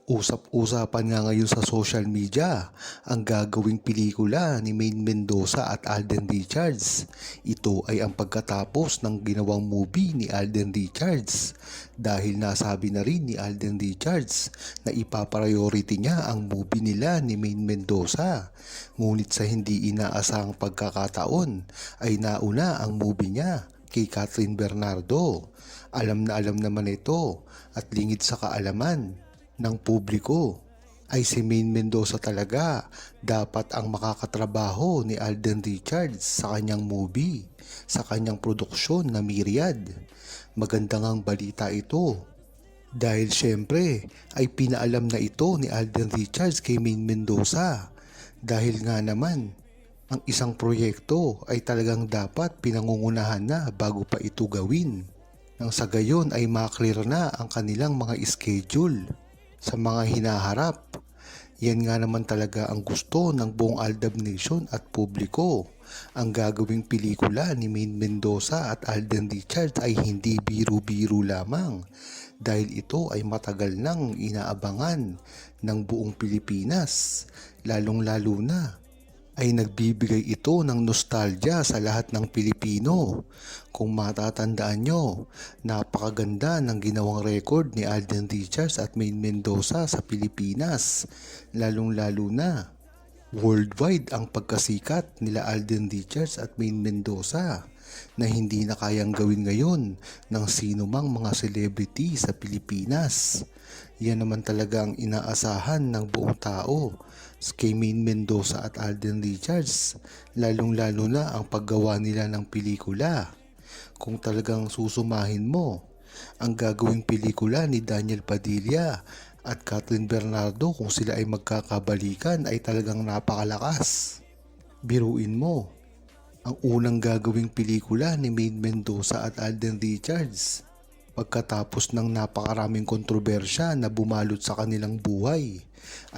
Usap-usapan nga ngayon sa social media ang gagawing pelikula ni Maine Mendoza at Alden Richards. Ito ay ang pagkatapos ng ginawang movie ni Alden Richards dahil nasabi na rin ni Alden Richards na ipapriority niya ang movie nila ni Maine Mendoza. Ngunit sa hindi inaasahang pagkakataon ay nauna ang movie niya kay Catherine Bernardo. Alam na alam naman ito at lingid sa kaalaman ng publiko ay si Maine Mendoza talaga dapat ang makakatrabaho ni Alden Richards sa kanyang movie, sa kanyang produksyon na Myriad. Maganda ngang balita ito dahil syempre ay pinaalam na ito ni Alden Richards kay Maine Mendoza dahil nga naman ang isang proyekto ay talagang dapat pinangungunahan na bago pa ito gawin. Nang sa gayon ay maklear na ang kanilang mga schedule sa mga hinaharap. Yan nga naman talaga ang gusto ng buong Aldab Nation at publiko. Ang gagawing pelikula ni Maine Mendoza at Alden Richards ay hindi biro-biro lamang dahil ito ay matagal nang inaabangan ng buong Pilipinas, lalong-lalo na ay nagbibigay ito ng nostalgia sa lahat ng Pilipino. Kung matatandaan nyo, napakaganda ng ginawang record ni Alden Richards at Maine Mendoza sa Pilipinas, lalong-lalo na worldwide ang pagkasikat nila Alden Richards at Maine Mendoza na hindi na kayang gawin ngayon ng sino mang mga celebrity sa Pilipinas. Yan naman talaga ang inaasahan ng buong tao kay Maine Mendoza at Alden Richards, lalong-lalo na ang paggawa nila ng pelikula. Kung talagang susumahin mo ang gagawing pelikula ni Daniel Padilla at Catherine Bernardo, kung sila ay magkakabalikan ay talagang napakalakas. Biruin mo, ang unang gagawing pelikula ni Maine Mendoza at Alden Richards pagkatapos ng napakaraming kontrobersya na bumalot sa kanilang buhay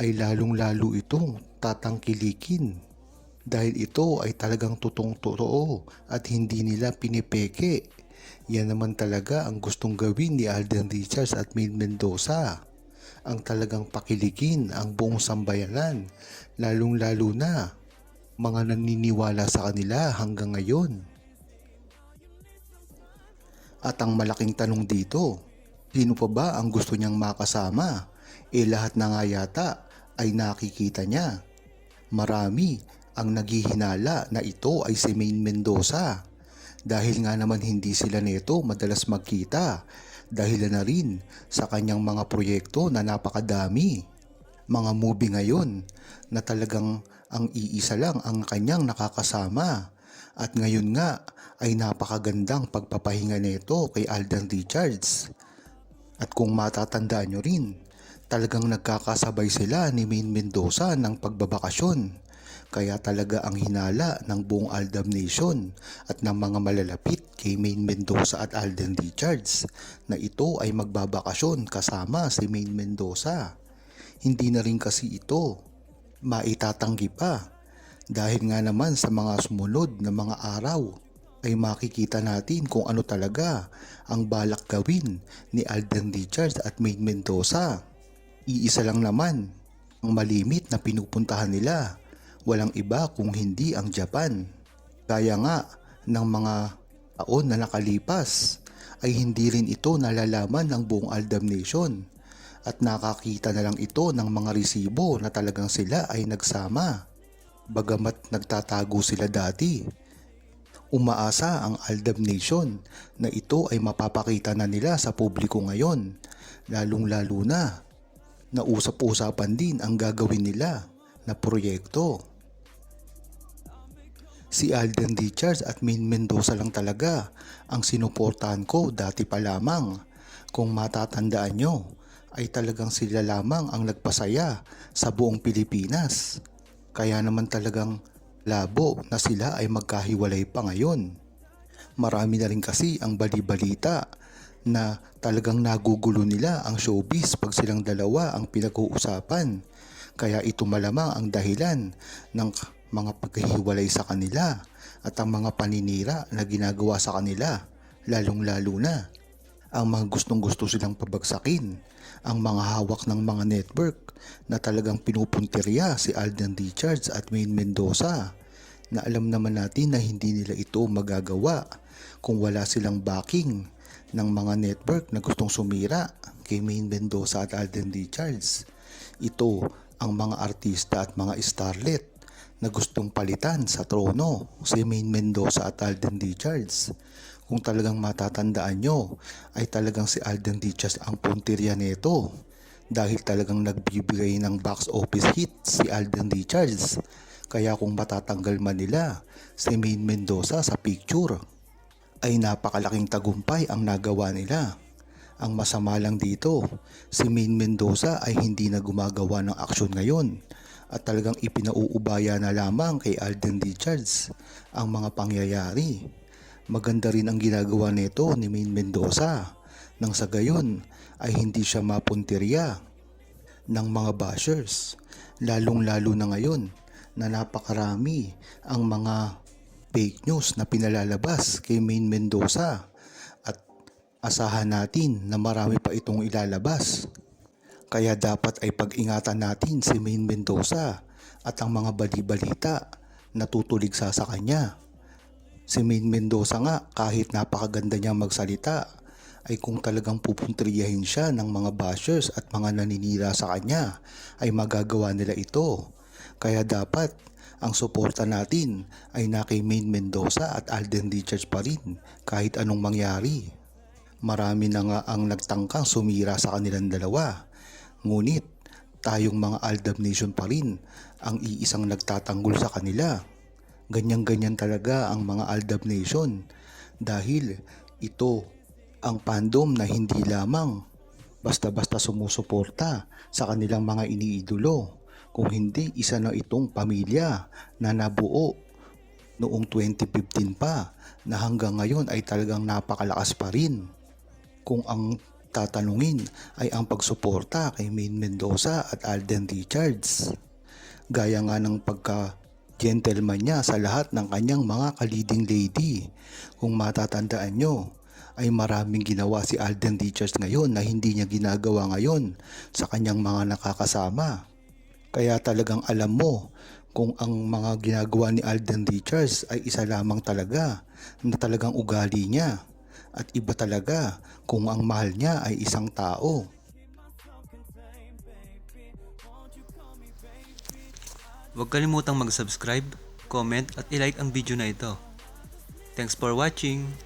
ay lalong-lalo itong tatangkilikin dahil ito ay talagang totoo at hindi nila pinipeke. Yan naman talaga ang gustong gawin ni Alden Richards at Maine Mendoza, ang talagang pakilikin ang buong sambayanan, lalong-lalo na mga naniniwala sa kanila hanggang ngayon. At ang malaking tanong dito, sino pa ba ang gusto niyang makasama? Lahat na nga yata ay nakikita niya. Marami ang naghihinala na ito ay si Maine Mendoza. Dahil nga naman hindi sila neto madalas magkita. Dahil na rin sa kanyang mga proyekto na napakadami. Mga movie ngayon na talagang ang iisa lang ang kanyang nakakasama. At ngayon nga ay napakagandang pagpapahinga nito kay Alden Richards. At kung matatandaan nyo rin, talagang nagkakasabay sila ni Maine Mendoza ng pagbabakasyon. Kaya talaga ang hinala ng buong Aldab Nation at ng mga malalapit kay Maine Mendoza at Alden Richards na ito ay magbabakasyon kasama si Maine Mendoza. Hindi na rin kasi ito maitatanggi pa. Dahil nga naman sa mga sumunod na mga araw ay makikita natin kung ano talaga ang balak gawin ni Alden Richards at Maine Mendoza. Iisa lang naman ang malimit na pinupuntahan nila, walang iba kung hindi ang Japan. Kaya nga ng mga taon na nakalipas ay hindi rin ito nalalaman ng buong Aldab Nation at nakakita na lang ito ng mga resibo na talagang sila ay nagsama. Bagamat nagtatago sila dati, umaasa ang Aldab Nation na ito ay mapapakita na nila sa publiko ngayon, lalong-lalo na usap-usapan din ang gagawin nila na proyekto. Si Alden Richards at Maine Mendoza lang talaga ang sinuportahan ko dati pa lamang. Kung matatandaan nyo, ay talagang sila lamang ang nagpasaya sa buong Pilipinas. Kaya naman talagang labo na sila ay magkahiwalay pa ngayon. Marami na rin kasi ang bali-balita na talagang nagugulo nila ang showbiz pag silang dalawa ang pinag-uusapan. Kaya ito malamang ang dahilan ng mga paghihiwalay sa kanila at ang mga paninira na ginagawa sa kanila, lalong-lalo na ang mga gustong-gusto silang pabagsakin ang mga hawak ng mga network na talagang pinupuntirya si Alden Richards at Maine Mendoza, na alam naman natin na hindi nila ito magagawa kung wala silang backing ng mga network na gustong sumira kay Maine Mendoza at Alden Richards. Ito ang mga artista at mga starlet na gustong palitan sa trono si Maine Mendoza at Alden Richards. Kung talagang matatandaan nyo, ay talagang si Alden Richards ang puntirya nito dahil talagang nagbibigay ng box office hit si Alden Richards. Kaya kung matatanggal man nila si Maine Mendoza sa picture, ay napakalaking tagumpay ang nagawa nila. Ang masama lang dito, si Maine Mendoza ay hindi na gumagawa ng aksyon ngayon at talagang ipinauubaya na lamang kay Alden Richards ang mga pangyayari. Maganda rin ang ginagawa nito ni Maine Mendoza nang sa gayon ay hindi siya mapuntirya ng mga bashers. Lalong-lalo na ngayon na napakarami ang mga fake news na pinalalabas kay Maine Mendoza at asahan natin na marami pa itong ilalabas. Kaya dapat ay pag-ingatan natin si Maine Mendoza at ang mga bali-balita na tutuligsa sa kanya. Si Maine Mendoza nga, kahit napakaganda niyang magsalita, ay kung talagang pupuntriyahin siya ng mga bashers at mga naninira sa kanya, ay magagawa nila ito. Kaya dapat ang suporta natin ay na kay Maine Mendoza at Alden Richards pa rin kahit anong mangyari. Marami na nga ang nagtangkang sumira sa kanilang dalawa. Ngunit tayong mga Aldab Nation pa rin ang iisang nagtatanggol sa kanila. Ganyan-ganyan talaga ang mga Aldab Nation dahil ito ang fandom na hindi lamang basta-basta sumusuporta sa kanilang mga iniidolo, kung hindi isa na itong pamilya na nabuo noong 2015 pa na hanggang ngayon ay talagang napakalakas pa rin. Kung ang tatanungin ay ang pagsuporta kay Maine Mendoza at Alden Richards, gaya nga ng pagka-gentleman niya sa lahat ng kanyang mga ka-leading lady. Kung matatandaan nyo, ay maraming ginawa si Alden Richards ngayon na hindi niya ginagawa ngayon sa kanyang mga nakakasama. Kaya talagang alam mo kung ang mga ginagawa ni Alden Richards ay isa lamang talaga na talagang ugali niya. At iba talaga kung ang mahal niya ay isang tao. Huwag kalimutang mag-subscribe, comment at i-like ang video na ito. Thanks for watching!